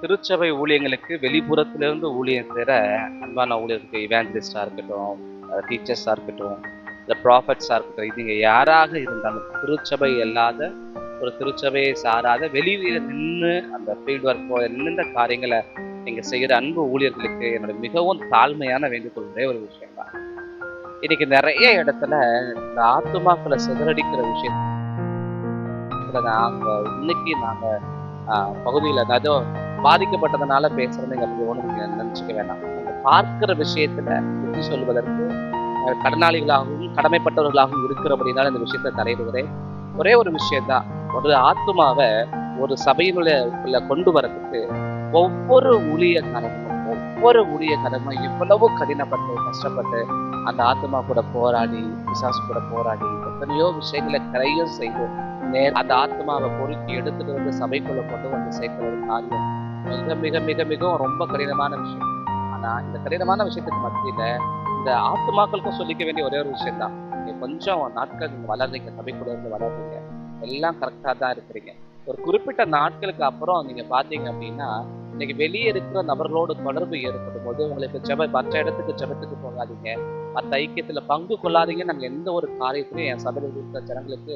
திருச்சபை ஊழியங்களுக்கு வெளிப்புறத்திலிருந்து ஊழியம் செய்கிற அன்பான ஊழியருக்கு இவாஞ்சலிஸ்டாக இருக்கட்டும், டீச்சர்ஸாக இருக்கட்டும், இந்த ப்ராஃபட்ஸாக இருக்கட்டும், இதுங்க யாராக இருந்தாலும் திருச்சபை அல்லாத ஒரு திருச்சபையை சாராத வெளியே நின்று அந்த ஃபீல்டு ஒர்க்கோ நின்ற காரியங்களை நீங்கள் செய்கிற அன்பு ஊழியர்களுக்கு என்னோட மிகவும் தாழ்மையான வேண்டுகோள் ஒரே ஒரு விஷயம் தான். இன்னைக்கு நிறைய இடத்துல இந்த ஆத்துமாக்களை சிதறடிக்கிற விஷயத்துல நாங்கள் பகுதியில் ஏதோ பாதிக்கப்பட்டதுனால பேசுறதுங்க ஒன்றும் நினைச்சுக்க வேண்டாம். நம்ம பார்க்கிற விஷயத்துல புத்தி சொல்வதற்கு கடனாளிகளாகவும் கடமைப்பட்டவர்களாகவும் இருக்கிறபடினால இந்த விஷயத்தை தலையிடுகிறேன். ஒரே ஒரு விஷயம்தான், ஒரு ஆத்துமாவை ஒரு சபையினுள்ள கொண்டு வரதுக்கு ஒவ்வொரு ஊழியக்காரமும் எவ்வளவு கடினப்பட்டு கஷ்டப்பட்டு அந்த ஆத்மா கூட போராடி பிசாசு கூட போராடி எத்தனையோ விஷயங்களை கரையும் செய்து அந்த ஆத்மாவை பொறுக்கி எடுத்துட்டு வந்து சபைக்குள்ள கொண்டு வந்து சேர்க்கிற ஒரு காரியம் மிக மிக மிக மிகவும் ரொம்ப கடினமான விஷயம். ஆனா இந்த கடினமான விஷயத்துக்கு மத்தியில இந்த ஆத்மாக்களுக்கும் சொல்லிக்க வேண்டிய ஒரே ஒரு விஷயம் தான், நீங்க கொஞ்சம் நாட்கள் நீங்க வளர்றீங்க, சபைக்குள்ள இருந்து வளர்றீங்க, எல்லாம் கரெக்டா தான் இருக்கிறீங்க. ஒரு குறிப்பிட்ட நாட்களுக்கு அப்புறம் நீங்க பாத்தீங்க அப்படின்னா இன்னைக்கு வெளியே இருக்கிற நபர்களோடு தொடர்பு ஏற்படும் போது உங்களுக்கு மற்ற இடத்துக்கு ஜபத்துக்கு போகாதீங்க, மற்ற ஐக்கியத்துல பங்கு கொள்ளாதீங்கன்னு நாங்க எந்த ஒரு காரியத்திலையும் என் சபையில் இருக்கிற ஜனங்களுக்கு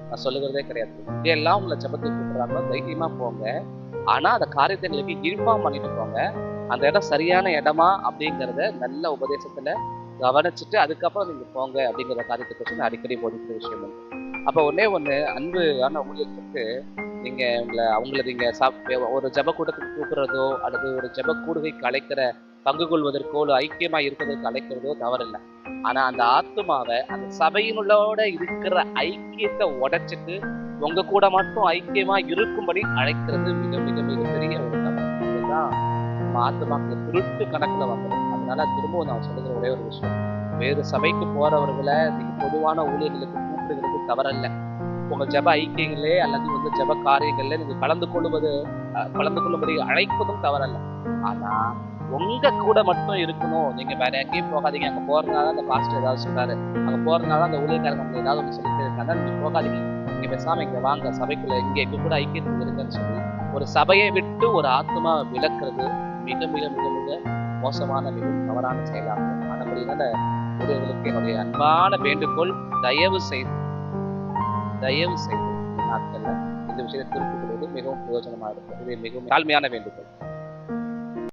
நான் சொல்லுகிறதே கிடையாது. இதெல்லாம் உங்களை ஜபத்துக்கு கூப்பிடுறாங்களோ தைரியமா போங்க, ஆனா அந்த காரியத்தை எங்களுக்கு இன்ஃபார்ம் பண்ணிட்டு போங்க. அந்த இடம் சரியான இடமா அப்படிங்கிறத நல்ல உபதேசத்துல கவனிச்சுட்டு அதுக்கப்புறம் நீங்க போங்க அப்படிங்கிற காரியத்தை குறித்து அடிக்கடி போதிக்கிற விஷயம் உண்டு. அப்ப ஒன்னே ஒண்ணு, அன்புயான ஊழியர்களுக்கு நீங்க அவங்களை நீங்க ஒரு ஜப கூட்டத்துக்கு கூப்பிடுறதோ அல்லது ஒரு ஜப கூடுகைக்கு அழைக்கிற பங்கு கொள்வதற்கோ ஒரு ஐக்கியமா இருப்பதற்கு அழைக்கிறதோ தவறில்லை. ஆனா அந்த ஆத்துமாவை அந்த சபையினோட இருக்கிற ஐக்கியத்தை உடைச்சிட்டு உங்க கூட மட்டும் ஐக்கியமா இருக்கும்படி அழைக்கிறது மிக மிக மிகப்பெரிய ஒரு தவறு. இதுதான் ஆத்துமாக்கு திருட்டு கணக்குல வந்துடும். அதனால திரும்பவும் நான் சொல்லுகிற ஒரே ஒரு விஷயம், வேறு சபைக்கு போறவர்களை நீங்க பொதுவான ஊழியர்களுக்கு கூப்பிடுகிறது தவறல்ல. உங்க ஜப ஐக்கியங்களே அல்லது ஜப காரியங்கள்ல நீங்க கலந்து கொள்ளும்படி அழைப்பதும் தவறல்ல. ஆனா உங்க கூட மட்டும் இருக்கணும், நீங்க வேற எங்கேயும் போகாதீங்க. அங்க போறதுனால அந்த பாஸ்டர் ஏதாவது சொல்றாரு, அங்க போறதுனால அந்த ஊழியக்காரங்க ஏதாவது ஒன்று சொல்லிட்டு இருக்காங்க, நீங்க போகாதீங்க, நீங்க பேசாம இங்க வாங்க சபைக்குள்ள எங்க கூட ஐக்கியத்துக்கு இருங்கன்னு சொல்லி ஒரு சபையை விட்டு ஒரு ஆத்மா விளக்குறது மிக மிக மிக மிக மோசமான மிகவும் தவறான செயலாகும். அதனால ஊழியர்களுக்கு என்னுடைய அன்பான வேண்டுகோள், தயவு செய்து நாட்கள்ல இந்த விஷயத்தை திருப்பிக் கொள்வது மிகவும் பிரயோஜனமா இருக்கும். இது மிகவும் தாழ்மையான வேண்டுகோள்.